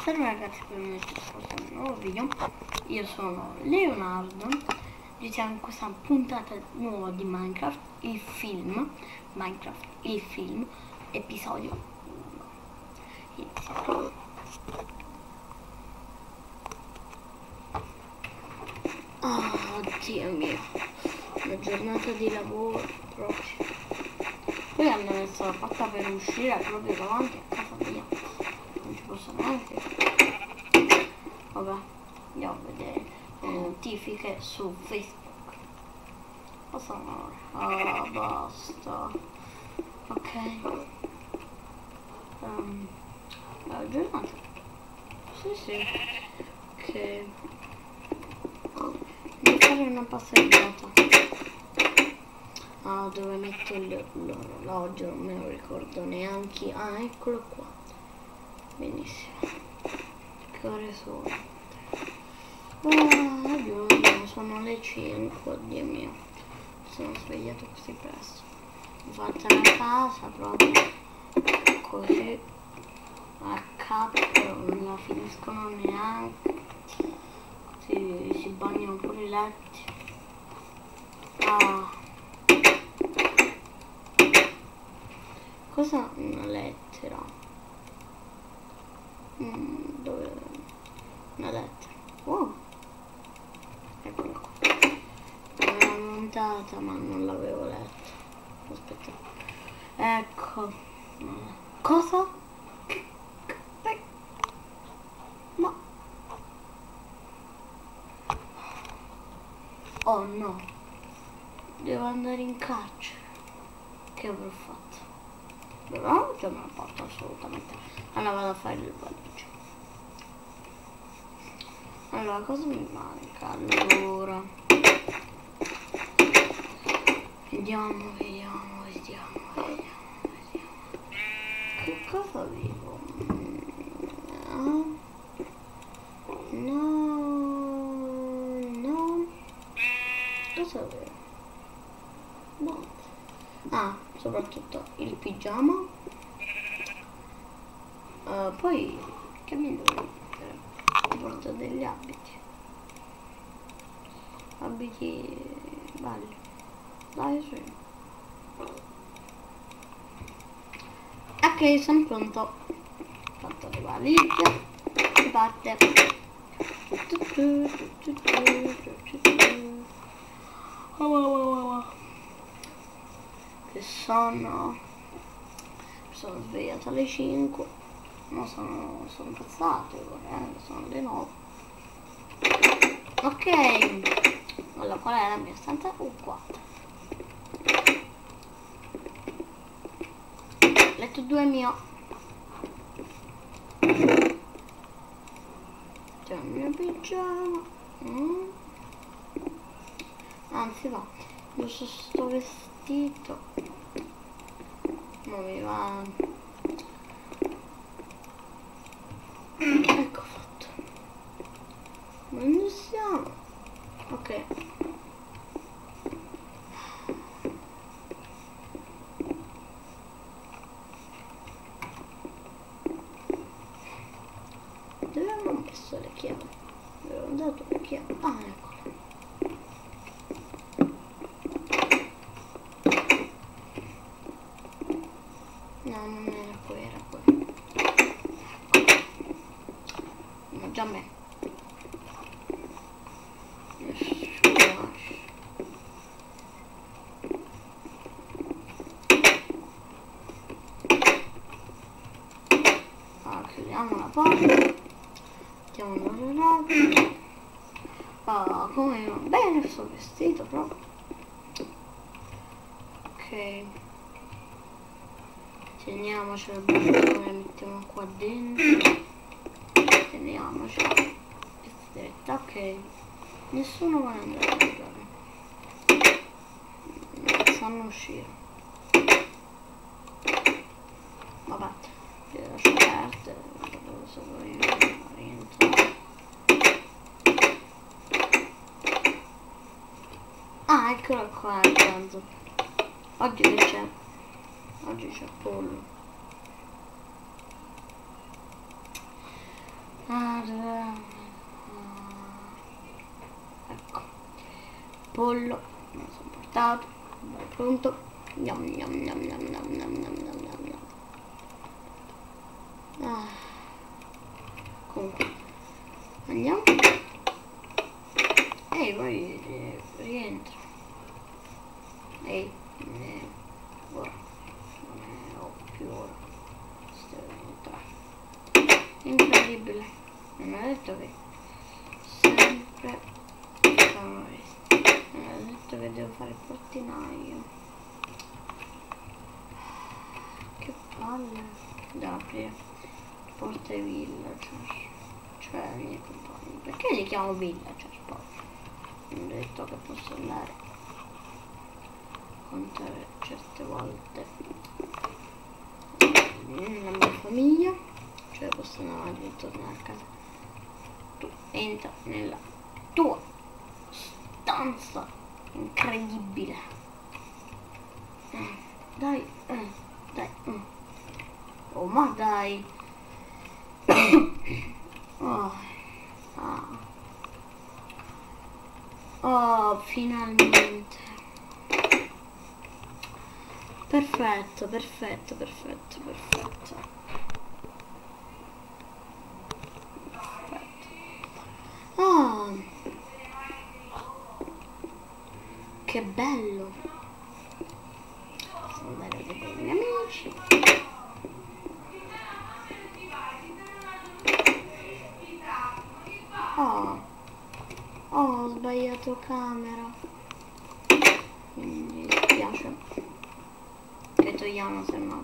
Salve ragazzi, benvenuti a un nuovo video. Io sono Leonardo. Ci siamo in questa puntata nuova di Minecraft, il film, episodio 1. Oh Dio mio, una giornata di lavoro proprio. Poi hanno messo la fatta per uscire proprio davanti a casa mia. Non ci posso neanche. Vabbè, andiamo a vedere le notifiche su Facebook. Cosa no? Ah, basta. Ok. La giornata. Sì. Ok. Devo fare una passeggiata. Ah, dove metto l'orologio? Non me lo ricordo neanche. Ah, eccolo qua. Benissimo. Che ore sono? Buongiorno, sono le 5, oddio mio. Sono svegliato così presto. Ho fatto la casa proprio così a capo, non la finiscono neanche. Si bagnano pure i letti. Ah. Cosa? Una lettera. Dove? Una lettera. Oh. Eccola qua. L'avevo montata ma non l'avevo letta. Aspetta. Ecco. Cosa? Ma. Oh no. Devo andare in carcere. Che avrò fatto? Però non ce me l'ho fatto assolutamente. Allora vado a fare il valigia. Allora cosa mi manca? Allora vediamo. Che cosa avevo? No. Cosa avevo? No. Ah, soprattutto il pigiama. Poi che mi devo mettere? Porto degli abiti belli. Dai, sì. Ok, sono pronto. Ho fatto le valigie. Si parte. Che sonno. Mi sono svegliato alle 5. No, sono impazzato, sono le 9. Ok. Allora, qual è la mia stanza? Qua. Letto 2 mio. C'è il mio pigiama. Anzi va. Uso sto vestito. Non mi va. Ecco fatto. Dove siamo? Ok. Dove hanno messo le chiavi? Avevo dato le chiavi. Ah, eccole. No, non era qui, era qui. No, già me. Allora, chiudiamo la porta. Mettiamo l'orologio. Ah, come va bene questo vestito proprio. Ok. Teniamocelo bene, mettiamo qua dentro. Teniamocela stretta, ok. Nessuno vuole andare a giocare. Non sanno uscire. Vabbè, le lascio aperte, devo solo rientrare. Ah, eccolo qua il pranzo. Oggi che c'è? Oggi c'è pollo. Ecco, pollo, me lo sono portato, è pronto. Gnam, gnam, gnam, gnam, gnam, gnam, gnam, gnam, gnam, gnam. Comunque, andiamo. Ehi, poi rientra. Ehi, ora, non ne ho più ora. Incredibile, non ho detto che sempre non ho detto che devo fare il portinaio. Che palle da aprire porta ai villager, cioè ai miei compagni. Perché li chiamo villager poi? Non ho detto che posso andare a contare certe volte nella mia famiglia, cioè posso andare avanti e tornare a casa. Tu entra nella tua stanza incredibile. Dai, dai. Oh, ma dai. Oh, oh, finalmente. Perfetto, perfetto, perfetto, perfetto. Oh, che bello. Posso andare a vedere i miei amici. Oh, ho sbagliato camera. Mi dispiace. Che togliamo se no.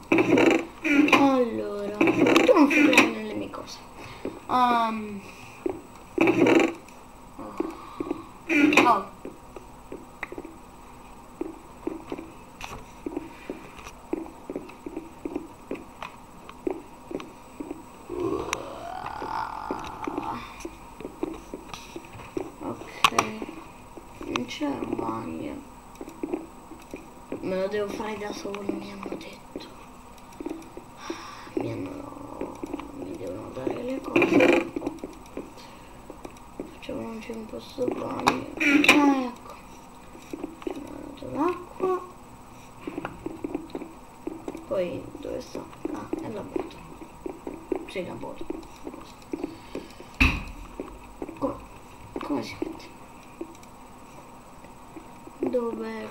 Allora, tu non fai nelle mie cose. Oh. Ok, non c'è un bagno. Me lo devo fare da solo, mi hanno detto. Mi devono dare le cose. Facciamoci un po' sto bagno. Ah, ecco. Ci ho dato l'acqua. Poi dove sta? Ah, è la botta. Sì, la botta. Come si mette? Dove?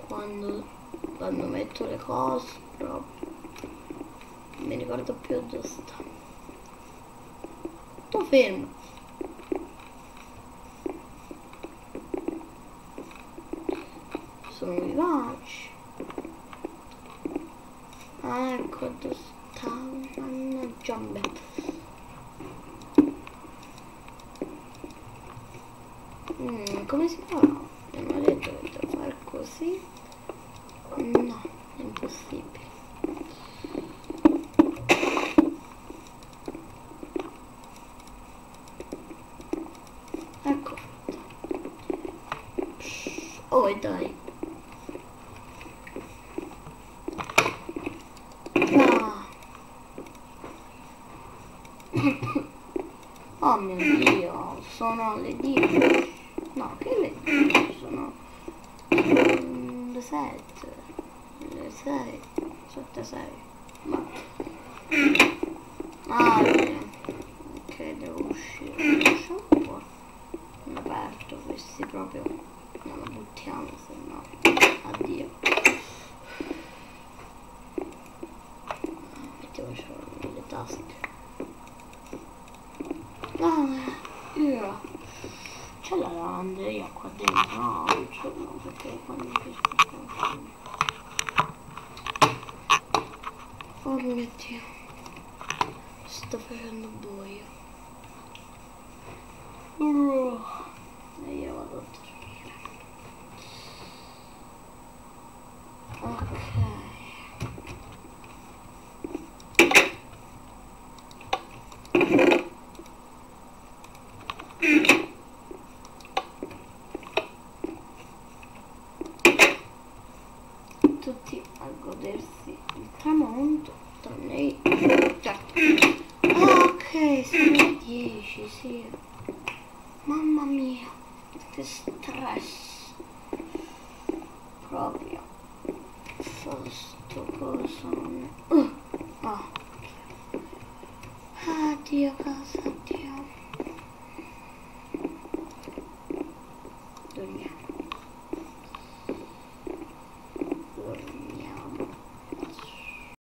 Quando metto le cose proprio non mi ricordo più dove sta. Sto fermo. Sono vivaci. Ah, ecco dove sta. Mannaggia me. Come si fa? Mi ha detto che devo fare così. No, è impossibile. Ecco fatto. Oh, e dai. Ah. Oh mio Dio, sono le 10. No, che le 10? Sono le 7. Le 6. 7, 6. Ma. Ah, che devo uscire. Lasciamo un po'. Non aperto questi proprio. Non lo buttiamo, se no. Addio. Mettiamoci nelle tasche. C'è la lavanderia qua dentro? No, non c'è, no, perché qua non riesco. Oh mio Dio, sto facendo buio. E io vado a dormire. Ok. Tutti a godersi il tramonto, tranne io. Che stress. Proprio. Sto coso. Ah. Addio casa.